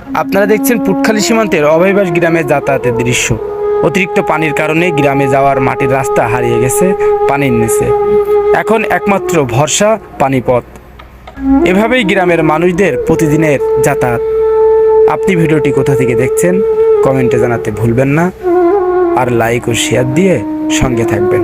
আপনারা দেখছেন পুটখালী সীমান্তের অভয়বাস গ্রামে যাতায়াতের দৃশ্য। অতিরিক্ত পানির কারণে গ্রামে যাওয়ার মাটির রাস্তা হারিয়ে গেছে পানির নিচে। এখন একমাত্র ভরসা পানিপথ। এভাবেই গ্রামের মানুষদের প্রতিদিনের যাতায়াত। আপনি ভিডিওটি কোথা থেকে দেখছেন কমেন্টে জানাতে ভুলবেন না, আর লাইক ও শেয়ার দিয়ে সঙ্গে থাকবেন।